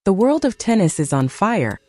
The world of tennis is on fire,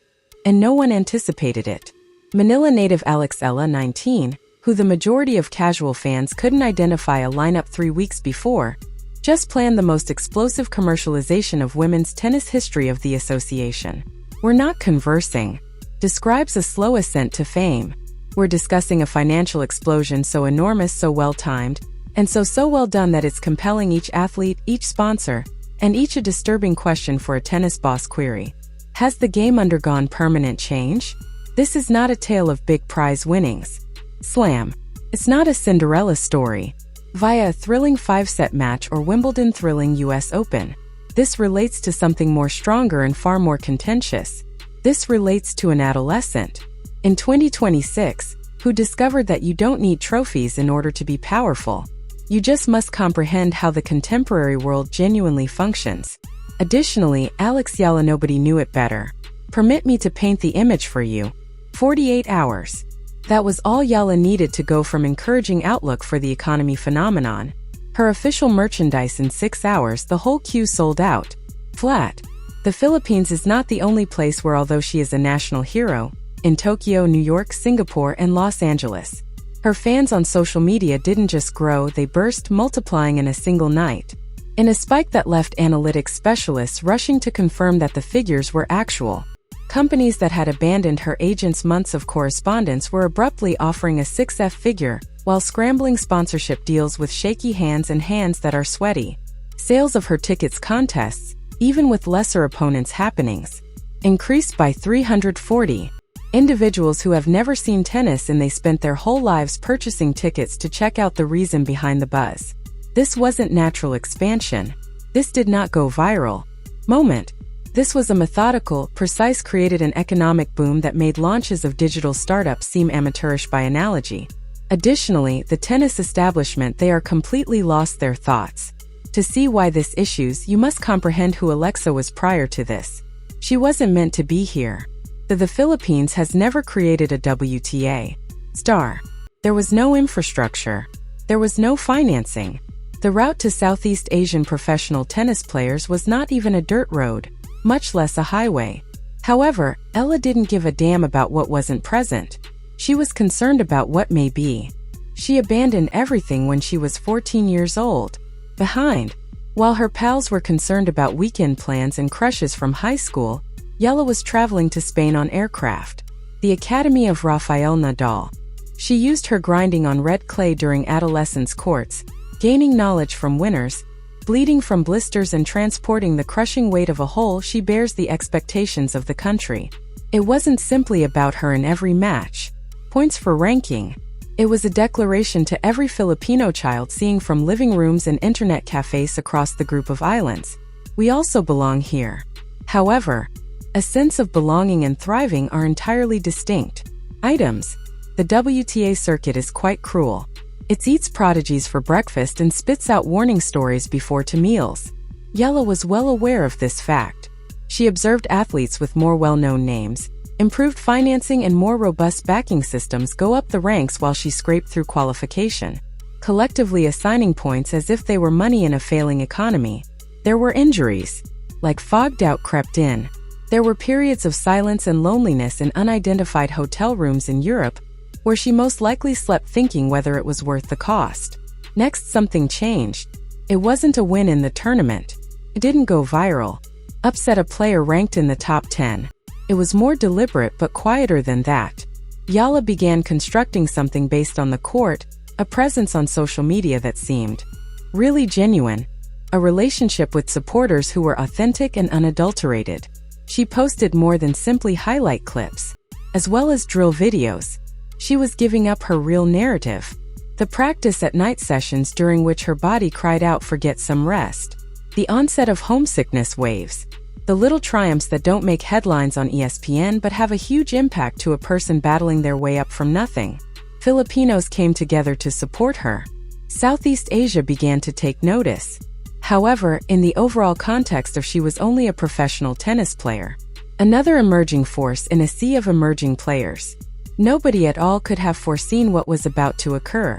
and no one anticipated it. Manila native Alex Eala, 19, who the majority of casual fans couldn't identify a lineup 3 weeks before, just planned the most explosive commercialization of women's tennis history of the association. We're not conversing. Describes a slow ascent to fame. We're discussing a financial explosion so enormous, so well-timed, and so well done that it's compelling each athlete, each sponsor, and each a disturbing question for a tennis boss query. Has the game undergone permanent change? This is not a tale of big prize winnings. Slam. It's not a Cinderella story via a thrilling 5-set match or Wimbledon thrilling US Open. This relates to something more stronger and far more contentious. This relates to an adolescent in 2026 who discovered that you don't need trophies in order to be powerful. You just must comprehend how the contemporary world genuinely functions. Additionally, Alex Eala, nobody knew it better. Permit me to paint the image for you. 48 hours. That was all Eala needed to go from encouraging outlook for the economy phenomenon. Her official merchandise in 6 hours, the whole queue sold out. Flat. The Philippines is not the only place where, although she is a national hero, in Tokyo, New York, Singapore, and Los Angeles, her fans on social media didn't just grow, they burst, multiplying in a single night. In a spike that left analytics specialists rushing to confirm that the figures were actual. Companies that had abandoned her agent's months of correspondence were abruptly offering a 6F figure, while scrambling sponsorship deals with shaky hands and hands that are sweaty. Sales of her tickets contests, even with lesser opponents' happenings, increased by 340. Individuals who have never seen tennis and they spent their whole lives purchasing tickets to check out the reason behind the buzz. This wasn't natural expansion. This did not go viral. Moment. This was a methodical, precise, created an economic boom that made launches of digital startups seem amateurish by analogy. Additionally, the tennis establishment, they are completely lost their thoughts. To see why this issues, you must comprehend who Alexa was prior to this. She wasn't meant to be here. The Philippines has never created a WTA star. There was no infrastructure. There was no financing. The route to Southeast Asian professional tennis players was not even a dirt road, much less a highway. However, Eala didn't give a damn about what wasn't present. She was concerned about what may be. She abandoned everything when she was 14 years old. Behind. While her pals were concerned about weekend plans and crushes from high school, Eala was traveling to Spain on aircraft, the academy of Rafael Nadal. She used her grinding on red clay during adolescence courts, gaining knowledge from winners, bleeding from blisters and transporting the crushing weight of a whole. She bears the expectations of the country. It wasn't simply about her in every match. Points for ranking. It was a declaration to every Filipino child seeing from living rooms and internet cafes across the group of islands. We also belong here. However, a sense of belonging and thriving are entirely distinct items. The WTA circuit is quite cruel. It eats prodigies for breakfast and spits out warning stories before to meals. Eala was well aware of this fact. She observed athletes with more well-known names, improved financing and more robust backing systems go up the ranks while she scraped through qualification, collectively assigning points as if they were money in a failing economy. There were injuries. Like fog, doubt crept in. There were periods of silence and loneliness in unidentified hotel rooms in Europe, where she most likely slept thinking whether it was worth the cost. Next, something changed. It wasn't a win in the tournament. It didn't go viral. Upset a player ranked in the top 10. It was more deliberate but quieter than that. Eala began constructing something based on the court, a presence on social media that seemed really genuine, a relationship with supporters who were authentic and unadulterated. She posted more than simply highlight clips, as well as drill videos. She was giving up her real narrative. The practice at night sessions during which her body cried out for get some rest. The onset of homesickness waves. The little triumphs that don't make headlines on ESPN but have a huge impact to a person battling their way up from nothing. Filipinos came together to support her. Southeast Asia began to take notice. However, in the overall context of she was only a professional tennis player. Another emerging force in a sea of emerging players. Nobody at all could have foreseen what was about to occur.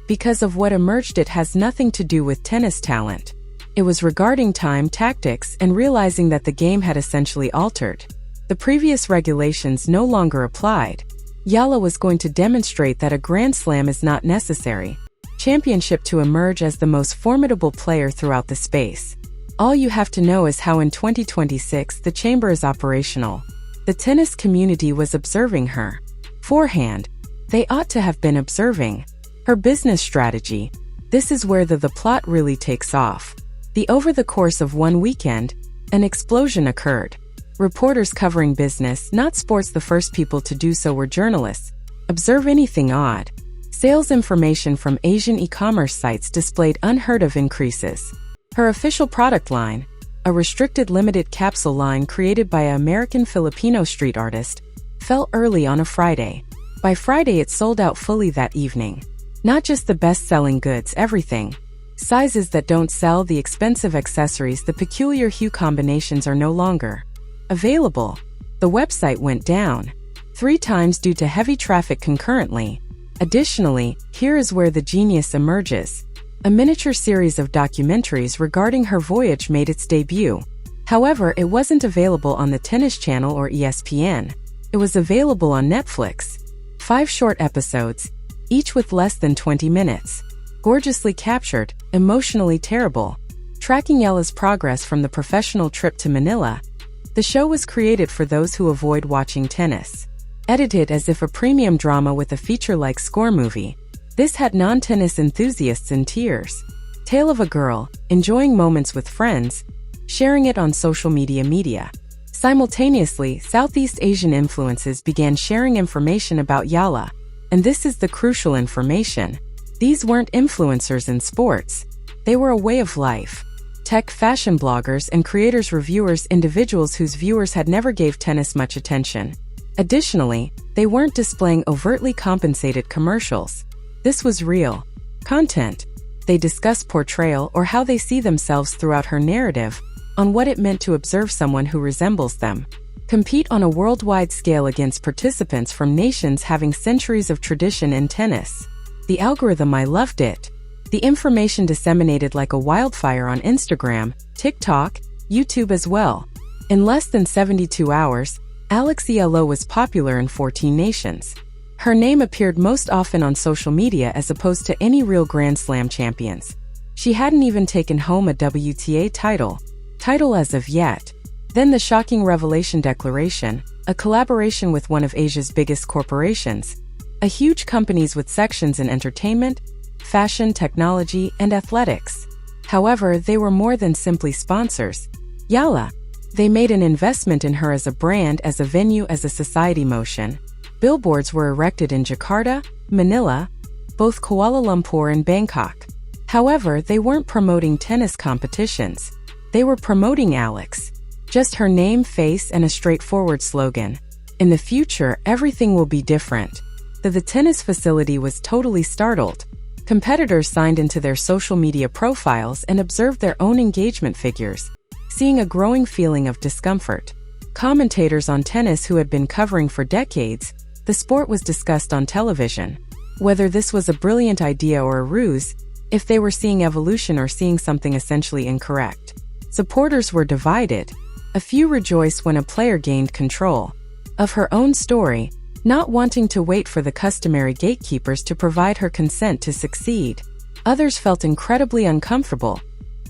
Because of what emerged, it has nothing to do with tennis talent. It was regarding time, tactics, and realizing that the game had essentially altered. The previous regulations no longer applied. Eala was going to demonstrate that a Grand Slam is not necessary. Championship to emerge as the most formidable player throughout the space. All you have to know is how in 2026 the chamber is operational. The tennis community was observing her. Forehand. They ought to have been observing her business strategy. This is where the plot really takes off. Over the course of one weekend, an explosion occurred. Reporters covering business, not sports. The first people to do so were journalists. Observe anything odd. Sales information from Asian e-commerce sites displayed unheard of increases. Her official product line, a restricted limited capsule line created by an American-Filipino street artist, fell early on a Friday. By Friday it sold out fully that evening. Not just the best-selling goods, everything. Sizes that don't sell, the expensive accessories, the peculiar hue combinations are no longer available. The website went down 3 times due to heavy traffic concurrently. Additionally, here is where the genius emerges. A miniature series of documentaries regarding her voyage made its debut. However, it wasn't available on the Tennis Channel or ESPN. It was available on Netflix. 5 short episodes, each with less than 20 minutes. Gorgeously captured, emotionally terrible. Tracking Eala's progress from the professional trip to Manila. The show was created for those who avoid watching tennis. Edited as if a premium drama with a feature-like score movie. This had non-tennis enthusiasts in tears. Tale of a girl, enjoying moments with friends, sharing it on social media. Simultaneously, Southeast Asian influences began sharing information about Eala. And this is the crucial information. These weren't influencers in sports. They were a way of life. Tech, fashion bloggers, and creators, reviewers, individuals whose viewers had never gave tennis much attention. Additionally, they weren't displaying overtly compensated commercials. This was real content. They discussed portrayal or how they see themselves throughout her narrative, on what it meant to observe someone who resembles them. Compete on a worldwide scale against participants from nations having centuries of tradition in tennis. The algorithm, I loved it. The information disseminated like a wildfire on Instagram, TikTok, YouTube as well. In less than 72 hours, Alex Eala was popular in 14 nations. Her name appeared most often on social media as opposed to any real Grand Slam champions. She hadn't even taken home a WTA title as of yet. Then the shocking revelation declaration, a collaboration with one of Asia's biggest corporations. A huge companies with sections in entertainment, fashion, technology, and athletics. However, they were more than simply sponsors. Eala. They made an investment in her as a brand, as a venue, as a society motion. Billboards were erected in Jakarta, Manila, both Kuala Lumpur and Bangkok. However, they weren't promoting tennis competitions. They were promoting Alex. Just her name, face, and a straightforward slogan. In the future, everything will be different. The tennis facility was totally startled. Competitors signed into their social media profiles and observed their own engagement figures, seeing a growing feeling of discomfort. Commentators on tennis who had been covering for decades, the sport was discussed on television. Whether this was a brilliant idea or a ruse, if they were seeing evolution or seeing something essentially incorrect. Supporters were divided. A few rejoiced when a player gained control of her own story, not wanting to wait for the customary gatekeepers to provide her consent to succeed. Others felt incredibly uncomfortable,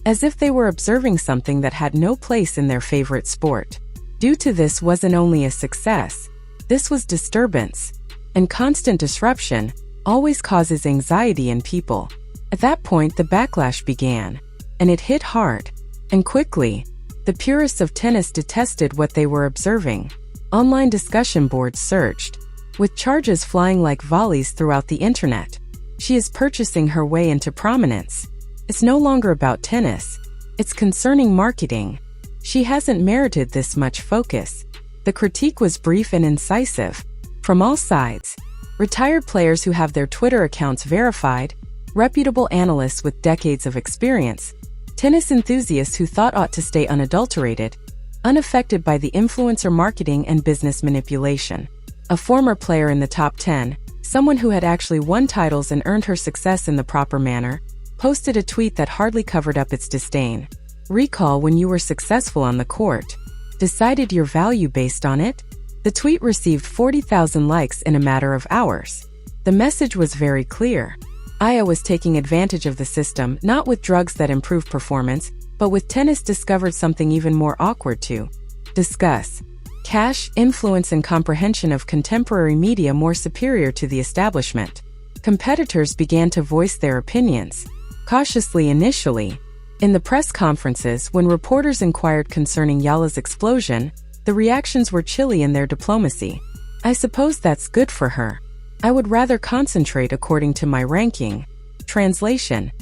as if they were observing something that had no place in their favorite sport. Due to this wasn't only a success, this was disturbance. And constant disruption always causes anxiety in people. At that point, the backlash began, and it hit hard and quickly. The purists of tennis detested what they were observing. Online discussion boards surged, with charges flying like volleys throughout the internet. She is purchasing her way into prominence. It's no longer about tennis. It's concerning marketing. She hasn't merited this much focus. The critique was brief and incisive. From all sides. Retired players who have their Twitter accounts verified, reputable analysts with decades of experience, tennis enthusiasts who thought ought to stay unadulterated, unaffected by the influencer marketing and business manipulation. A former player in the top 10, someone who had actually won titles and earned her success in the proper manner, posted a tweet that hardly covered up its disdain. Recall when you were successful on the court. Decided your value based on it? The tweet received 40,000 likes in a matter of hours. The message was very clear. Aya was taking advantage of the system, not with drugs that improve performance, but with tennis discovered something even more awkward to discuss. Cash, influence and comprehension of contemporary media more superior to the establishment. Competitors began to voice their opinions. Cautiously initially. In the press conferences, when reporters inquired concerning Eala's explosion, the reactions were chilly in their diplomacy. I suppose that's good for her. I would rather concentrate according to my ranking. Translation.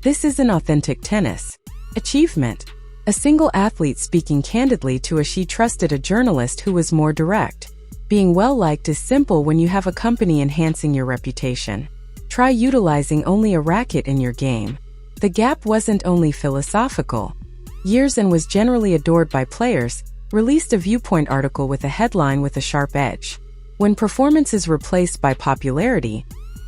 This isn't authentic tennis. Achievement. A single athlete speaking candidly to a she trusted a journalist who was more direct. Being well-liked is simple when you have a company enhancing your reputation. Try utilizing only a racket in your game. The gap wasn't only philosophical. Years and was generally adored by players, released a Viewpoint article with a headline with a sharp edge. When performance is replaced by popularity,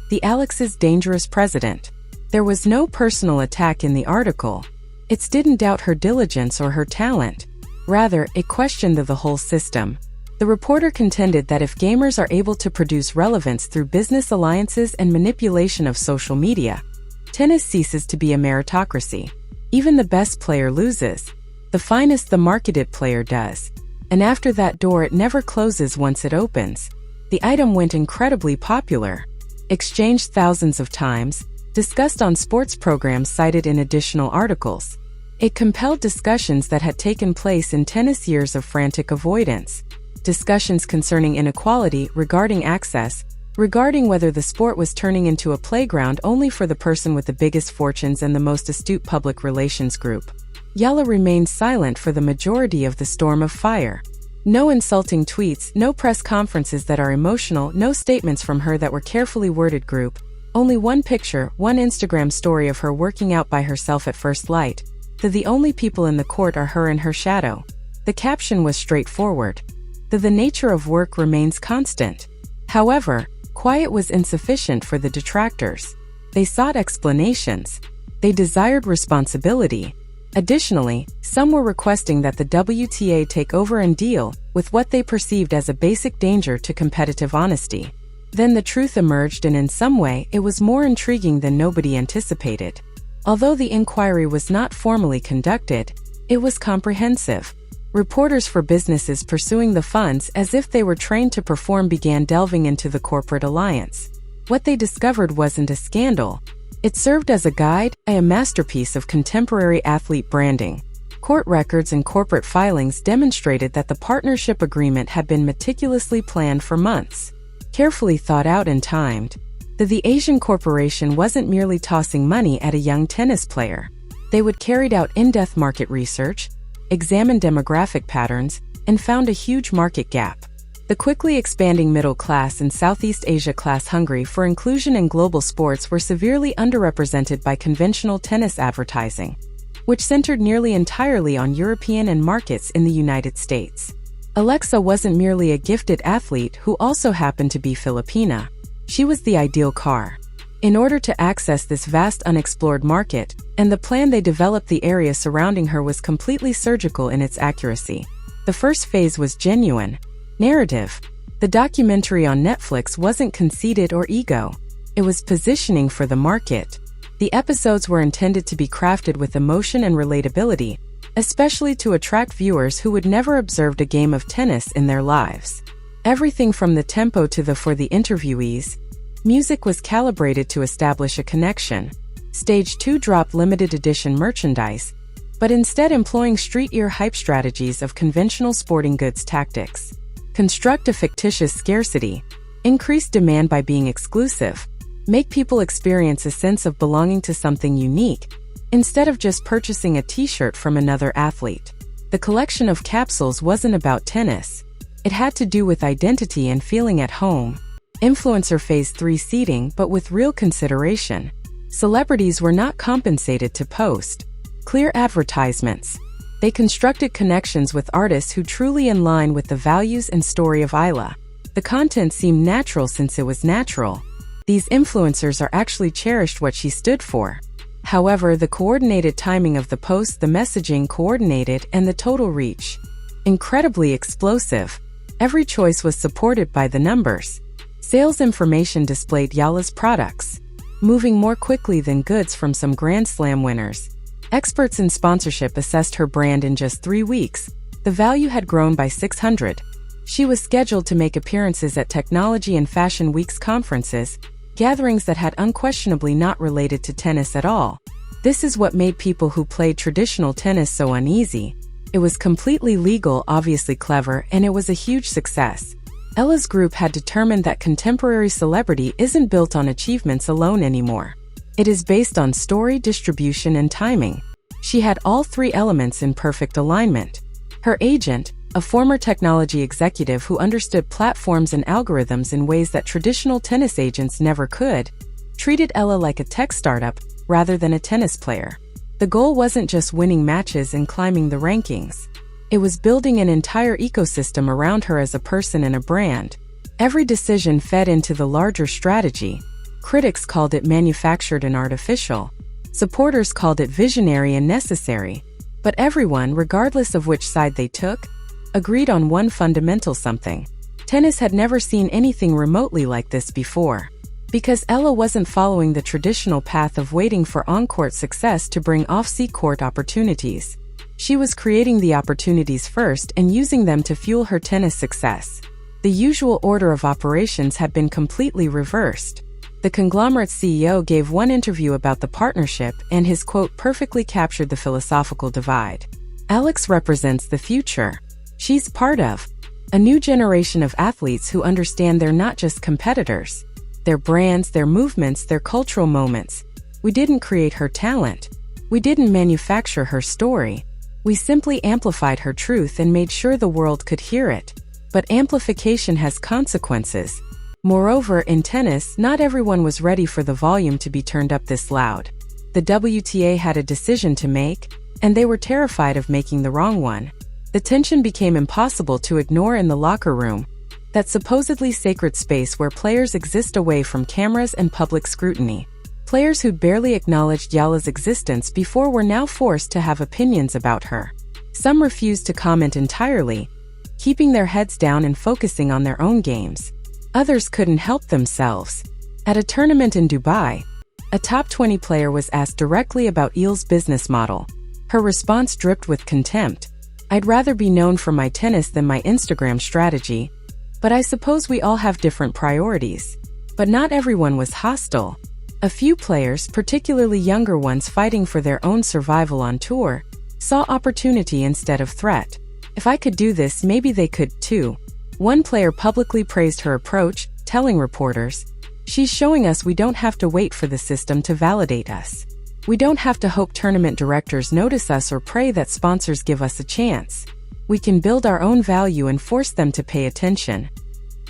the Alex's dangerous president. There was no personal attack in the article. It didn't doubt her diligence or her talent. Rather, it questioned the whole system. The reporter contended that if gamers are able to produce relevance through business alliances and manipulation of social media, tennis ceases to be a meritocracy. Even the best player loses. The finest the marketed player does. And after that door it never closes once it opens. The item went incredibly popular. Exchanged thousands of times, discussed on sports programs cited in additional articles. It compelled discussions that had taken place in tennis years of frantic avoidance. Discussions concerning inequality, regarding access, regarding whether the sport was turning into a playground only for the person with the biggest fortunes and the most astute public relations group. Eala remained silent for the majority of the storm of fire. No insulting tweets, no press conferences that are emotional, no statements from her that were carefully worded group. Only one picture, one Instagram story of her working out by herself at first light. The only people in the court are her and her shadow. The caption was straightforward. The nature of work remains constant. However, quiet was insufficient for the detractors. They sought explanations. They desired responsibility. Additionally, some were requesting that the WTA take over and deal with what they perceived as a basic danger to competitive honesty. Then the truth emerged, and in some way it was more intriguing than nobody anticipated. Although the inquiry was not formally conducted, it was comprehensive. Reporters for businesses pursuing the funds as if they were trained to perform began delving into the corporate alliance. What they discovered wasn't a scandal. It served as a guide, a masterpiece of contemporary athlete branding. Court records and corporate filings demonstrated that the partnership agreement had been meticulously planned for months. Carefully thought out and timed. The Asian corporation wasn't merely tossing money at a young tennis player. They would carried out in-depth market research, examined demographic patterns, and found a huge market gap. The quickly expanding middle class and Southeast Asia class hungry for inclusion in global sports were severely underrepresented by conventional tennis advertising, which centered nearly entirely on European and markets in the United States. Alexa wasn't merely a gifted athlete who also happened to be Filipina. She was the ideal car. In order to access this vast unexplored market, and the plan they developed, the area surrounding her was completely surgical in its accuracy. The first phase was genuine. Narrative. The documentary on Netflix wasn't conceited or ego. It was positioning for the market. The episodes were intended to be crafted with emotion and relatability, especially to attract viewers who would never observed a game of tennis in their lives. Everything from the tempo to for the interviewees. Music was calibrated to establish a connection. Stage 2 dropped limited edition merchandise, but instead employing street-ear hype strategies of conventional sporting goods tactics. Construct a fictitious scarcity. Increase demand by being exclusive. Make people experience a sense of belonging to something unique, instead of just purchasing a t-shirt from another athlete. The collection of capsules wasn't about tennis. It had to do with identity and feeling at home. Influencer Phase 3 seeding, but with real consideration. Celebrities were not compensated to post clear advertisements. They constructed connections with artists who truly in line with the values and story of Eala. The content seemed natural since it was natural. These influencers are actually cherished what she stood for. However, the coordinated timing of the posts, the messaging coordinated, and the total reach. Incredibly explosive. Every choice was supported by the numbers. Sales information displayed Eala's products, moving more quickly than goods from some Grand Slam winners. Experts in sponsorship assessed her brand in just 3 weeks. The value had grown by 600. She was scheduled to make appearances at Technology and Fashion Week's conferences, gatherings that had unquestionably not related to tennis at all. This is what made people who played traditional tennis so uneasy. It was completely legal, obviously clever, and it was a huge success. Eala's group had determined that contemporary celebrity isn't built on achievements alone anymore. It is based on story, distribution, and timing. She had all 3 elements in perfect alignment. Her agent, a former technology executive who understood platforms and algorithms in ways that traditional tennis agents never could, treated Eala like a tech startup rather than a tennis player. The goal wasn't just winning matches and climbing the rankings. It was building an entire ecosystem around her as a person and a brand. Every decision fed into the larger strategy. Critics called it manufactured and artificial. Supporters called it visionary and necessary. But everyone, regardless of which side they took, agreed on one fundamental something. Tennis had never seen anything remotely like this before. Because Eala wasn't following the traditional path of waiting for on-court success to bring off-court opportunities. She was creating the opportunities first and using them to fuel her tennis success. The usual order of operations had been completely reversed. The conglomerate's CEO gave one interview about the partnership, and his quote perfectly captured the philosophical divide. Alex represents the future. She's part of a new generation of athletes who understand they're not just competitors. Their brands, their movements, their cultural moments. We didn't create her talent. We didn't manufacture her story. We simply amplified her truth and made sure the world could hear it. But amplification has consequences. Moreover, in tennis, not everyone was ready for the volume to be turned up this loud. The WTA had a decision to make, and they were terrified of making the wrong one. The tension became impossible to ignore in the locker room, that supposedly sacred space where players exist away from cameras and public scrutiny. Players who'd barely acknowledged Eala's existence before were now forced to have opinions about her. Some refused to comment entirely, keeping their heads down and focusing on their own games. Others couldn't help themselves. At a tournament in Dubai, a top 20 player was asked directly about Eala's business model. Her response dripped with contempt. "I'd rather be known for my tennis than my Instagram strategy. But I suppose we all have different priorities." But not everyone was hostile. A few players, particularly younger ones fighting for their own survival on tour, saw opportunity instead of threat. "If I could do this, maybe they could too." One player publicly praised her approach, telling reporters, "She's showing us we don't have to wait for the system to validate us. We don't have to hope tournament directors notice us or pray that sponsors give us a chance. We can build our own value and force them to pay attention."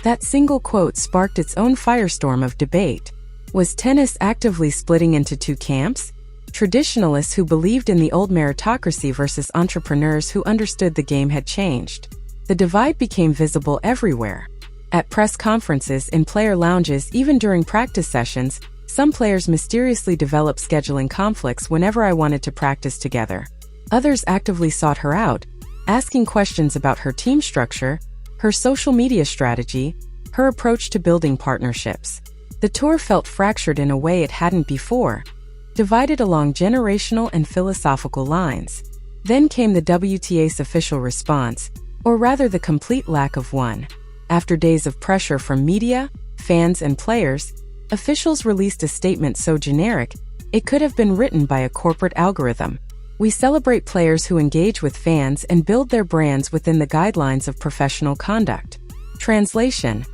That single quote sparked its own firestorm of debate. Was tennis actively splitting into 2 camps? Traditionalists who believed in the old meritocracy versus entrepreneurs who understood the game had changed. The divide became visible everywhere. At press conferences, in player lounges, even during practice sessions, some players mysteriously developed scheduling conflicts whenever I wanted to practice together. Others actively sought her out, asking questions about her team structure, her social media strategy, her approach to building partnerships. The tour felt fractured in a way it hadn't before, divided along generational and philosophical lines. Then came the WTA's official response, or rather the complete lack of one. After days of pressure from media, fans, and players, officials released a statement so generic, it could have been written by a corporate algorithm. "We celebrate players who engage with fans and build their brands within the guidelines of professional conduct." Translation: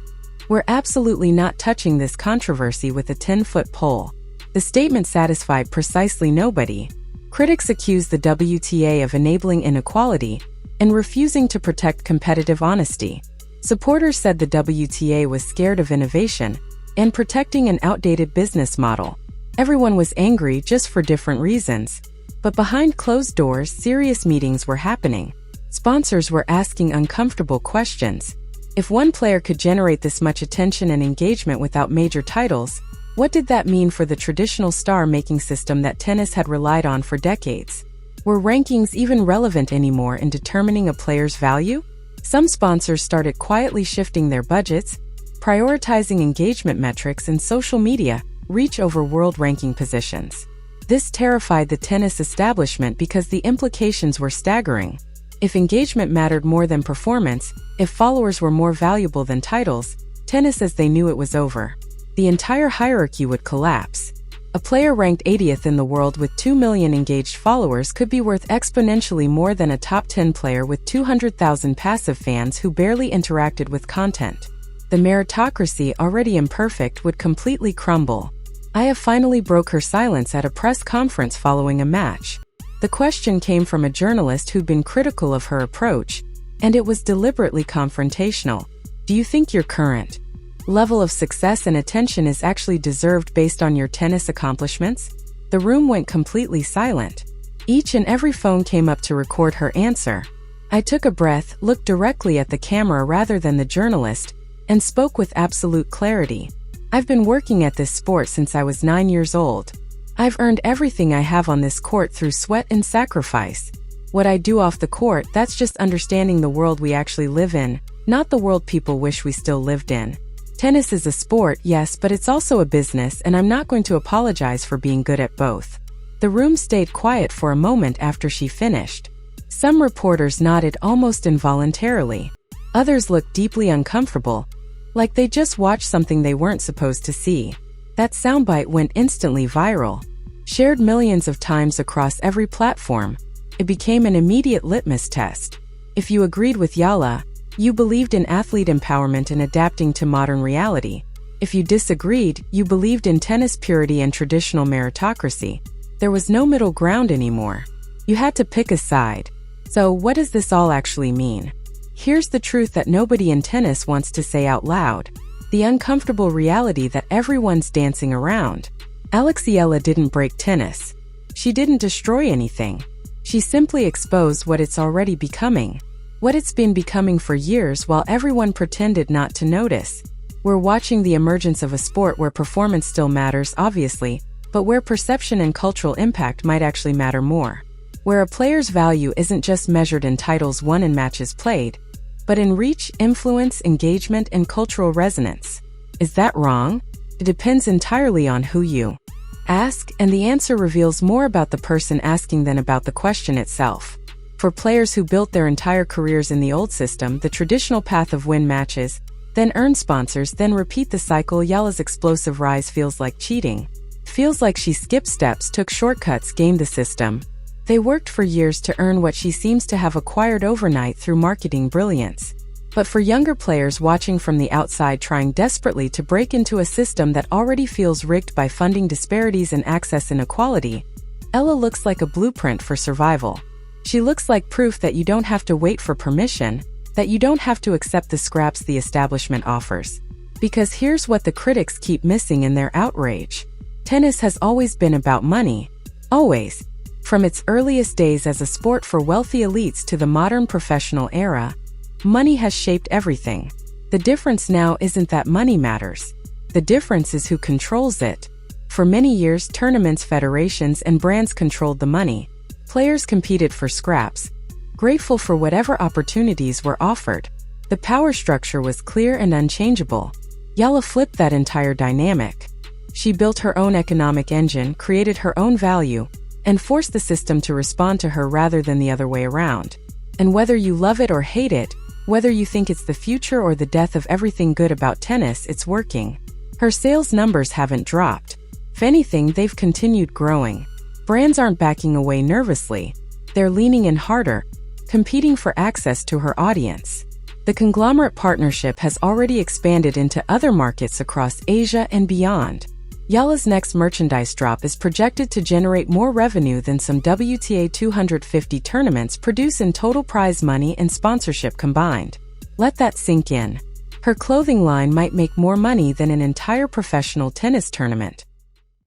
"We're absolutely not touching this controversy with a 10-foot pole." The statement satisfied precisely nobody. Critics accused the WTA of enabling inequality and refusing to protect competitive honesty. Supporters said the WTA was scared of innovation and protecting an outdated business model. Everyone was angry, just for different reasons. But behind closed doors, serious meetings were happening. Sponsors were asking uncomfortable questions. If one player could generate this much attention and engagement without major titles, What did that mean for the traditional star-making system that tennis had relied on for decades? Were rankings even relevant anymore in determining a player's value? Some sponsors started quietly shifting their budgets, prioritizing engagement metrics and social media reach over world ranking positions. This terrified the tennis establishment because the implications were staggering. If engagement mattered more than performance, if followers were more valuable than titles, tennis as they knew it was over. The entire hierarchy would collapse. A player ranked 80th in the world with 2 million engaged followers could be worth exponentially more than a top 10 player with 200,000 passive fans who barely interacted with content. The meritocracy, already imperfect, would completely crumble. Aya finally broke her silence at a press conference following a match. The question came from a journalist who'd been critical of her approach, and it was deliberately confrontational. Do you think your current level of success and attention is actually deserved based on your tennis accomplishments? The room went completely silent. Each and every phone came up to record her answer. I took a breath, looked directly at the camera rather than the journalist, and spoke with absolute clarity. I've been working at this sport since I was 9 years old. I've earned everything I have on this court through sweat and sacrifice. What I do off the court, that's just understanding the world we actually live in, not the world people wish we still lived in. Tennis is a sport, yes, but it's also a business, and I'm not going to apologize for being good at both. The room stayed quiet for a moment after she finished. Some reporters nodded almost involuntarily. Others looked deeply uncomfortable, like they just watched something they weren't supposed to see. That soundbite went instantly viral, shared millions of times across every platform. It became an immediate litmus test. If you agreed with Eala, you believed in athlete empowerment and adapting to modern reality. If you disagreed, you believed in tennis purity and traditional meritocracy. There was no middle ground anymore. You had to pick a side. So what does this all actually mean? Here's the truth that nobody in tennis wants to say out loud. The uncomfortable reality that everyone's dancing around. Alex Eala didn't break tennis. She didn't destroy anything. She simply exposed what it's already becoming. What it's been becoming for years while everyone pretended not to notice. We're watching the emergence of a sport where performance still matters, obviously, but where perception and cultural impact might actually matter more. Where a player's value isn't just measured in titles won and matches played, but in reach, influence, engagement, and cultural resonance. Is that wrong? It depends entirely on who you ask, and the answer reveals more about the person asking than about the question itself. For players who built their entire careers in the old system, the traditional path of win matches, then earn sponsors, then repeat the cycle, Eala's explosive rise feels like cheating. Feels like she skipped steps, took shortcuts, gamed the system. They worked for years to earn what she seems to have acquired overnight through marketing brilliance. But for younger players watching from the outside trying desperately to break into a system that already feels rigged by funding disparities and access inequality, Eala looks like a blueprint for survival. She looks like proof that you don't have to wait for permission, that you don't have to accept the scraps the establishment offers. Because here's what the critics keep missing in their outrage. Tennis has always been about money. Always. From its earliest days as a sport for wealthy elites to the modern professional era, money has shaped everything. The difference now isn't that money matters. The difference is who controls it. For many years, tournaments, federations, and brands controlled the money. Players competed for scraps, grateful for whatever opportunities were offered. The power structure was clear and unchangeable. Eala flipped that entire dynamic. She built her own economic engine, created her own value, and forced the system to respond to her rather than the other way around. And whether you love it or hate it, whether you think it's the future or the death of everything good about tennis, it's working. Her sales numbers haven't dropped. If anything, they've continued growing. Brands aren't backing away nervously. They're leaning in harder, competing for access to her audience. The conglomerate partnership has already expanded into other markets across Asia and beyond. Eala's next merchandise drop is projected to generate more revenue than some WTA 250 tournaments produce in total prize money and sponsorship combined. Let that sink in. Her clothing line might make more money than an entire professional tennis tournament.